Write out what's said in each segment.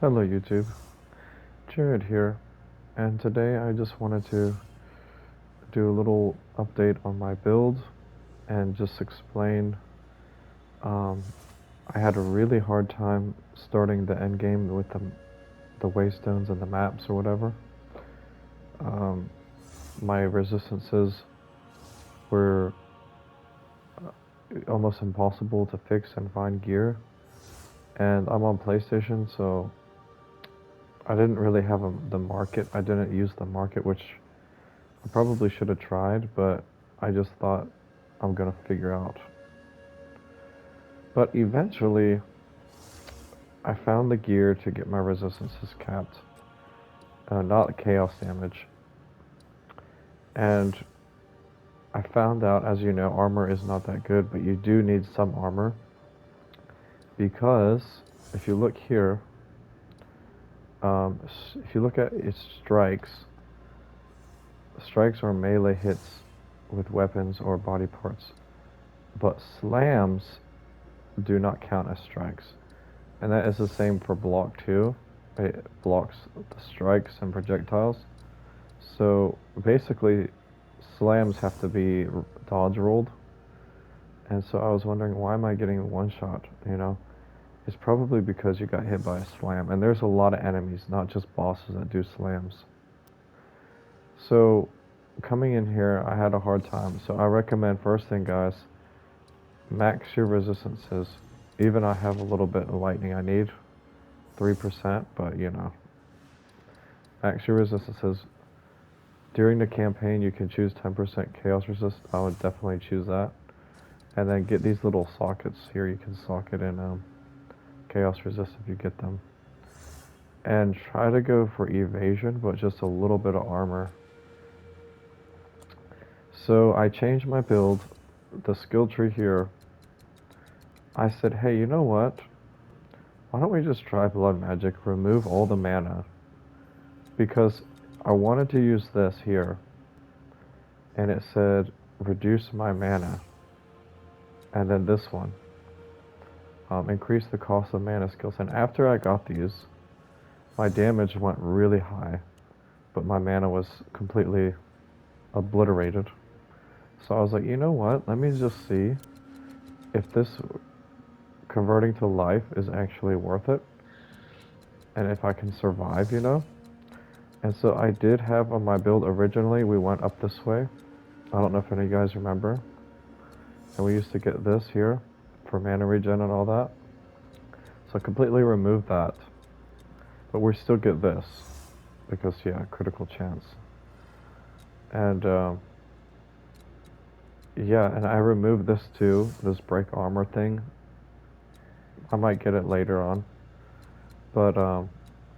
Hello YouTube, Jared here, and today I just wanted to do a little update on my build and just explain. um, I had a really hard time starting the end game with the waystones and the maps or whatever. Um, my resistances were almost impossible to fix and find gear, and I'm on PlayStation, so I didn't really have the market. I didn't use the market, which I probably should have tried, but I just thought I'm gonna figure out. But eventually, I found the gear to get my resistances capped, not chaos damage. And I found out, as you know, armor is not that good, but you do need some armor. Because if you look here, if you look at its strikes, strikes are melee hits with weapons or body parts. But slams do not count as strikes. And that is the same for block 2. It blocks the strikes and projectiles. So basically, slams have to be dodge rolled. And so I was wondering, why am I getting one shot, you know? It's probably because you got hit by a slam. And there's a lot of enemies, not just bosses, that do slams. So coming in here, I had a hard time. So I recommend, first thing guys, max your resistances. Even I have a little bit of lightning I need, 3%, but you know. Max your resistances. During the campaign, you can choose 10% chaos resist. I would definitely choose that. And then get these little sockets here. You can socket in chaos resist if you get them. And try to go for evasion, but just a little bit of armor. So I changed my build. The skill tree here, I said, hey, you know what? Why don't we just try blood magic, remove all the mana? Because I wanted to use this here, and it said reduce my mana. And then this one, increase the cost of mana skills. And after I got these, my damage went really high, but my mana was completely obliterated. So I was like, you know what? Let me just see if this converting to life is actually worth it, and if I can survive, you know? And so I did have on my build originally, we went up this way. I don't know if any of you guys remember. And we used to get this here for mana regen and all that. So I completely removed that. But we still get this. Because, yeah, critical chance. And, yeah, and I removed this too, this break armor thing. I might get it later on. But,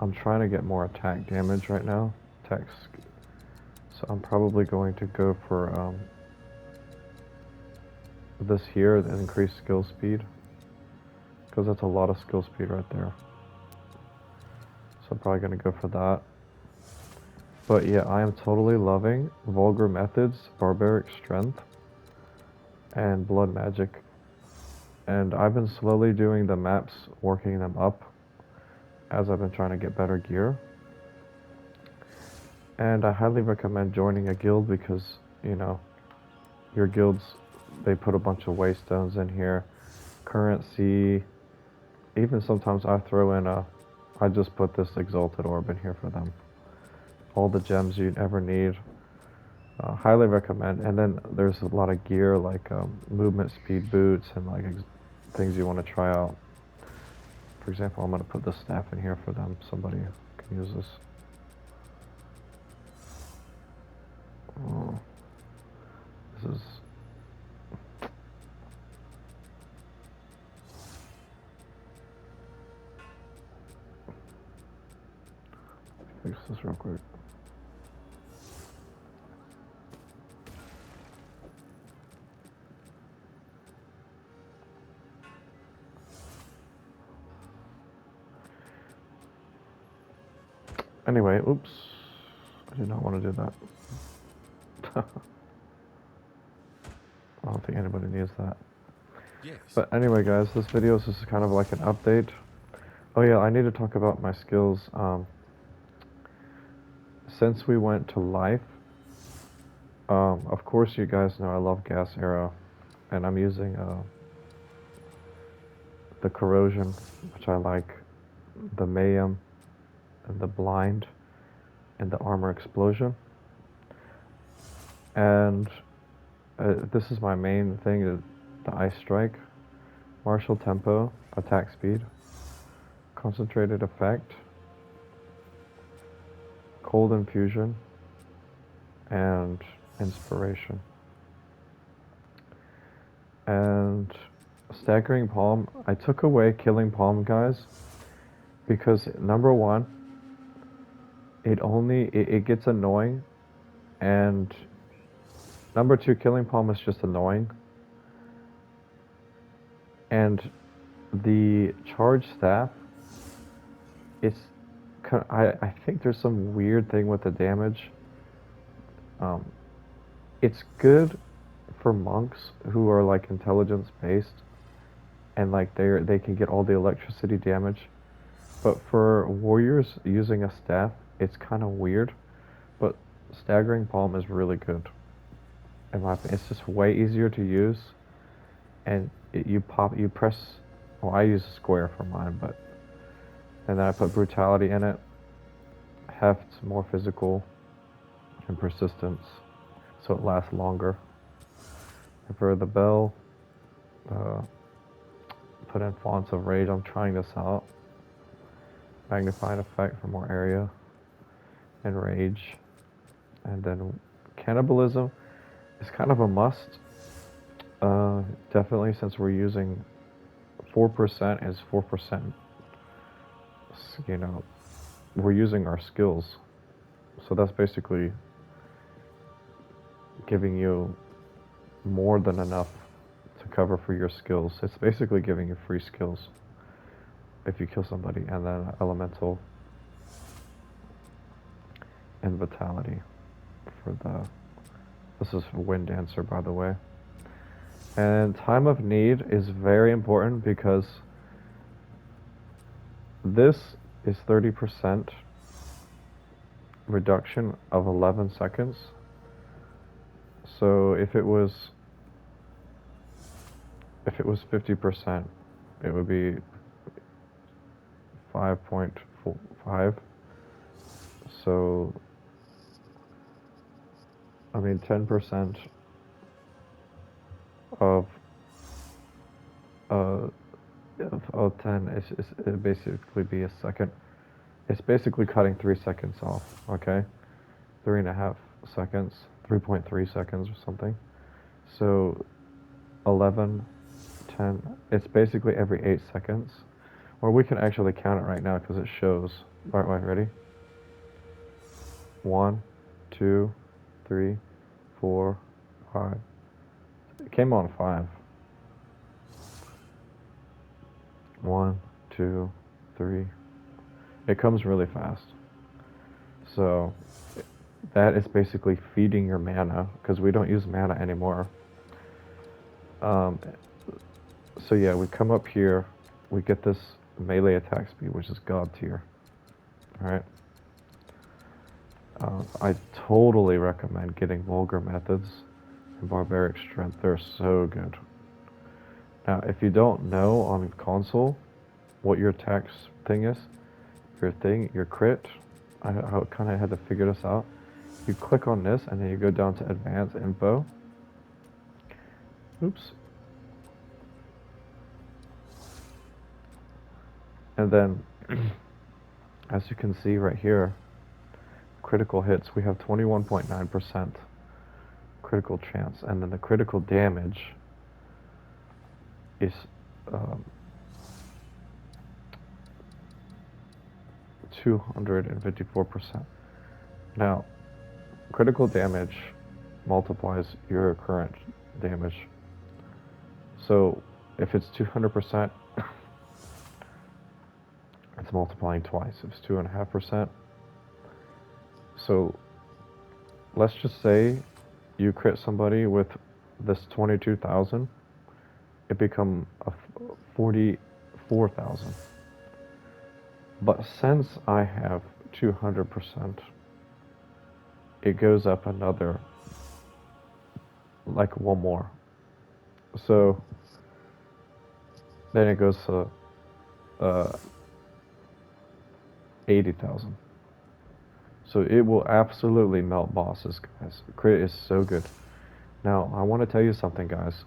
I'm trying to get more attack damage right now. So I'm probably going to go for, this here, the increased skill speed. Because that's a lot of skill speed right there. So I'm probably going to go for that. But yeah, I am totally loving vulgar methods, barbaric strength, and blood magic. And I've been slowly doing the maps, working them up as I've been trying to get better gear. And I highly recommend joining a guild because, you know, your guilds, they put a bunch of waystones in here, currency. Even sometimes I throw in I just put this exalted orb in here for them. All the gems you'd ever need. Highly recommend. And then there's a lot of gear like movement speed boots and like things you want to try out. For example, I'm going to put the staff in here for them. Somebody can use this. Oh, this is... Fix this real quick. Anyway, oops. I did not want to do that. I don't think anybody needs that. Yes. But anyway, guys, this video is just kind of like an update. Oh yeah, I need to talk about my skills. Since we went to life, of course you guys know I love gas arrow, and I'm using the corrosion, which I like, the mayhem, and the blind, and the armor explosion. And this is my main thing: is the ice strike, martial tempo, attack speed, concentrated effect, cold infusion, and inspiration. And staggering palm, I took away killing palm guys because number one, it gets annoying, and number two, killing palm is just annoying, and the charge staff, it's I think there's some weird thing with the damage. Um, it's good for monks who are like intelligence based, and like they can get all the electricity damage. But for warriors using a staff, it's kind of weird. But staggering palm is really good. In my opinion, it's just way easier to use, and you press. Well, I use a square for mine, but and then I put brutality in it, heft, more physical, and persistence, so it lasts longer. And for the bell, uh, put in fonts of rage. I'm trying this out. Magnifying effect for more area and rage, and then cannibalism is kind of a must. Definitely, since we're using 4% is 4%. You know, we're using our skills, so that's basically giving you more than enough to cover for your skills. It's basically giving you free skills if you kill somebody, and then elemental and vitality for the. This is wind dancer, by the way. And time of need is very important because this is 30% reduction of 11 seconds. So if it was 50%, it would be 5.5. So I mean 10% of uh of 10 is it basically be a second. It's basically cutting 3 seconds off. Okay, 3.5 seconds, 3.3 seconds or something. So 11, 10. It's basically every 8 seconds. Or we can actually count it right now because it shows. All right, ready? 1, 2, 3, 4, 5. It came on 5. 1, 2, 3. It comes really fast. So that is basically feeding your mana because we don't use mana anymore. Um, so yeah, we come up here, we get this melee attack speed, which is god tier. All right. I totally recommend getting vulgar methods and barbaric strength. They're so good. Now, if you don't know on console what your attack thing is, your crit, I kind of had to figure this out. You click on this and then you go down to advanced info. Oops. And then, as you can see right here, critical hits, we have 21.9% critical chance. And then the critical damage is 254%. Now, critical damage multiplies your current damage. So if it's 200%, it's multiplying twice. If it's 2.5%. So let's just say you crit somebody with this 22,000, it become a 44,000. But since I have 200%, it goes up another, like one more. So then it goes to 80,000. So it will absolutely melt bosses, guys. Crit is so good. Now, I want to tell you something, guys.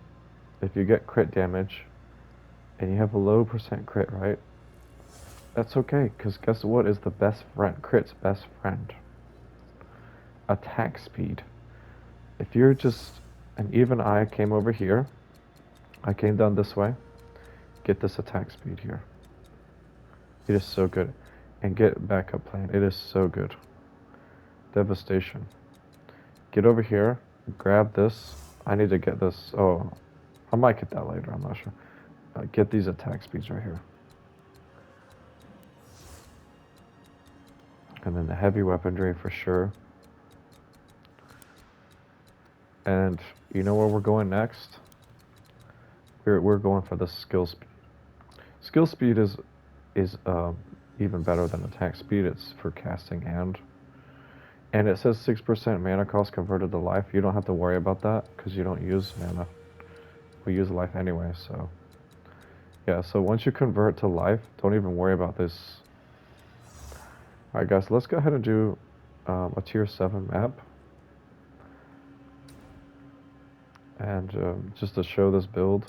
If you get crit damage and you have a low percent crit, right? That's okay, because guess what is the best friend? Crit's best friend. Attack speed. If you're just, and even I came over here, I came down this way, get this attack speed here. It is so good. And get backup plan. It is so good. Devastation. Get over here, grab this. I need to get this. Oh, I might get that later, I'm not sure. Get these attack speeds right here. And then the heavy weaponry for sure. And you know where we're going next? We're going for the skill speed. Skill speed is even better than attack speed. It's for casting and it says 6% mana cost converted to life. You don't have to worry about that because you don't use mana. We use life anyway, so yeah. So once you convert to life, don't even worry about this. All right, guys, let's go ahead and do a tier 7 map. And just to show this build,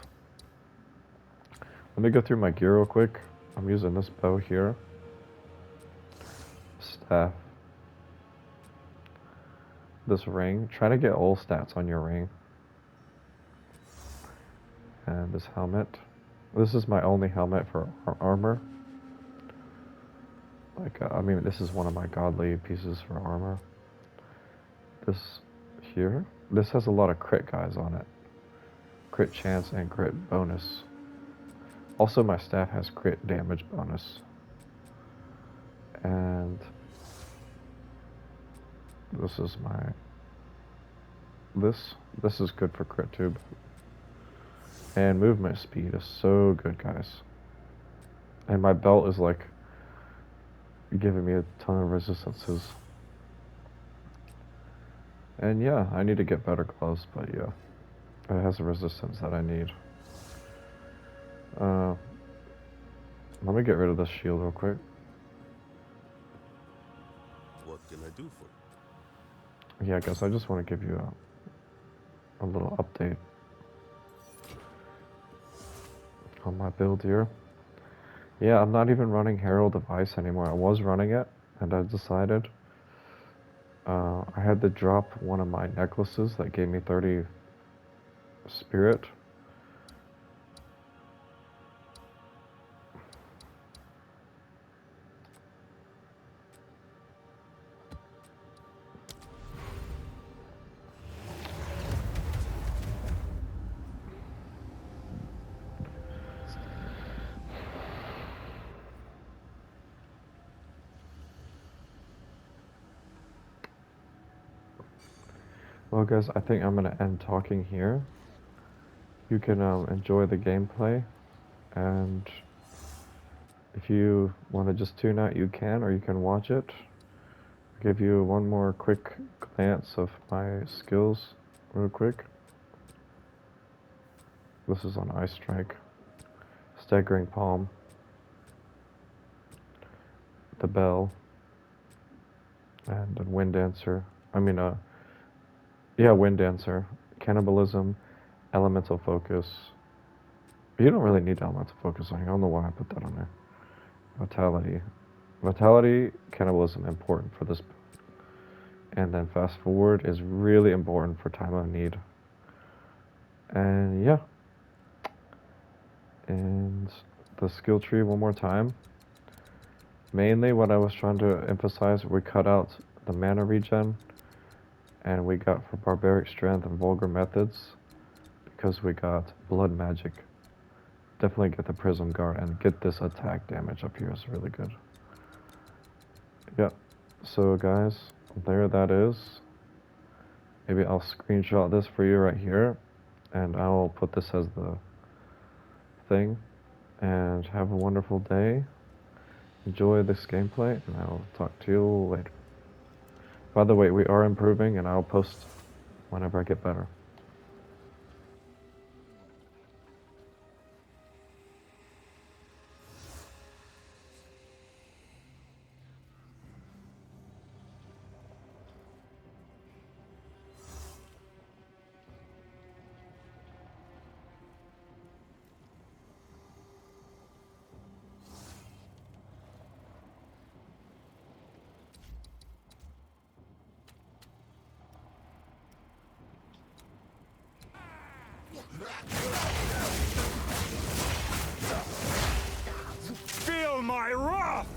let me go through my gear real quick. I'm using this bow here, staff, this ring. Try to get all stats on your ring. And this helmet. This is my only helmet for armor. Like, I mean, this is one of my godly pieces for armor. This here. This has a lot of crit guys on it. Crit chance and crit bonus. Also, my staff has crit damage bonus. And this is my... This is good for crit too. And movement speed is so good, guys. And my belt is like giving me a ton of resistances. And yeah, I need to get better gloves, but yeah, it has the resistance that I need. Let me get rid of this shield real quick. What can I do for Yeah, I guess I just want to give you a little update on my build here. Yeah, I'm not even running Herald of Ice anymore. I was running it, and I decided I had to drop one of my necklaces that gave me 30 spirit. Well, guys, I think I'm going to end talking here. You can enjoy the gameplay, and if you want to just tune out, you can, or you can watch it. I'll give you one more quick glance of my skills, real quick. This is on Ice Strike, Staggering Palm, the Bell, and Wind Dancer. Wind Dancer, Cannibalism, Elemental Focus. You don't really need Elemental Focus on here. I don't know why I put that on there. Vitality. Vitality, Cannibalism, important for this. And then Fast Forward is really important for time of need. And yeah. And the skill tree one more time. Mainly what I was trying to emphasize, we cut out the mana regen, and we got for barbaric strength and vulgar methods, because we got blood magic. Definitely get the prism guard and get this attack damage up here is really good. Yep. So guys, there that is. Maybe I'll screenshot this for you right here, and I'll put this as the thing. And have a wonderful day. enjoy this gameplay, and I'll talk to you later. By the way, we are improving, and I'll post whenever I get better. Feel my wrath!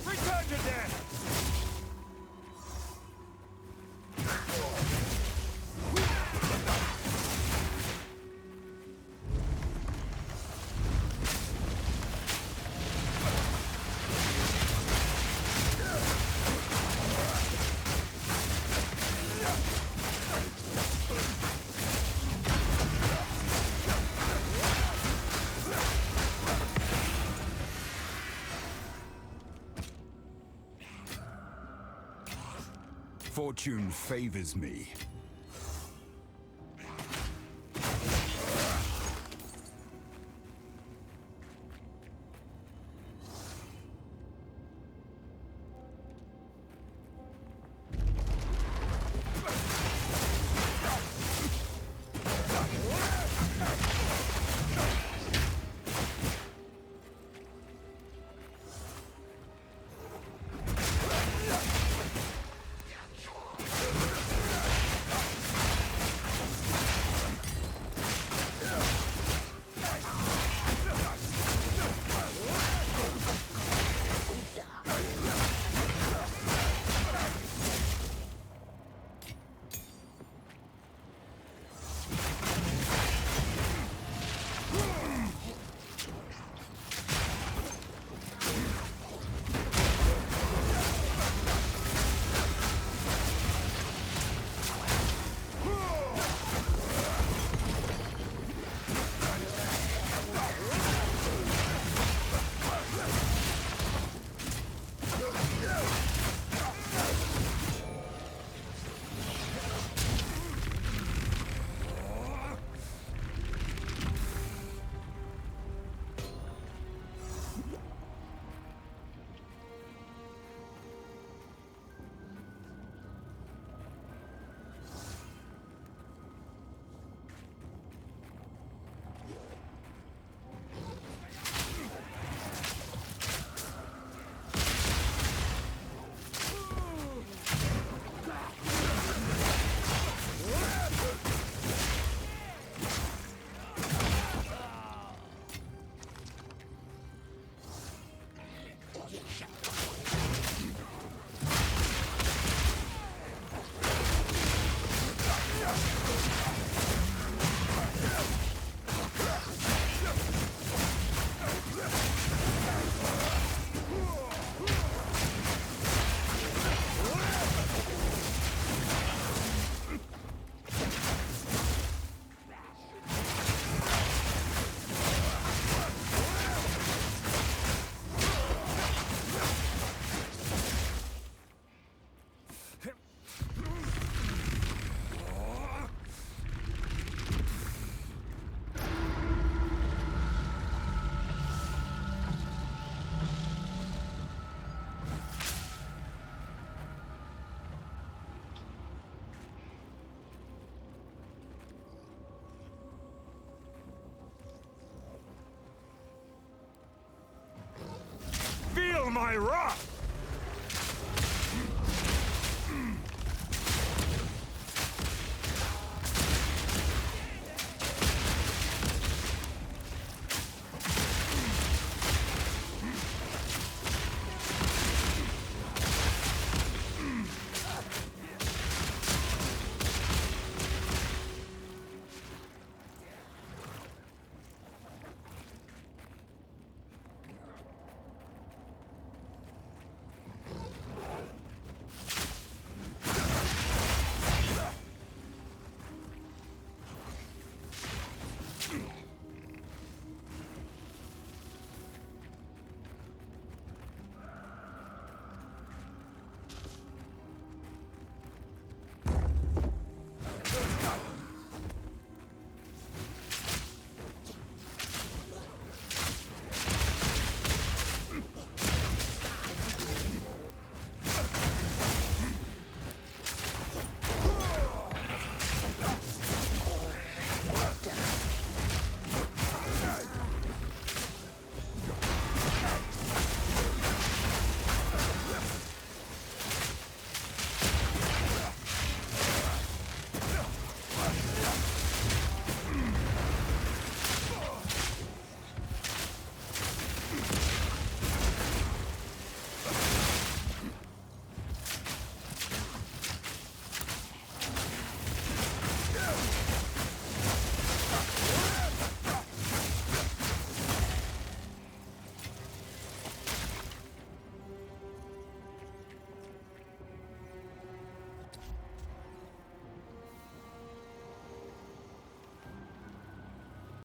Return to death! Fortune favors me. my wrath!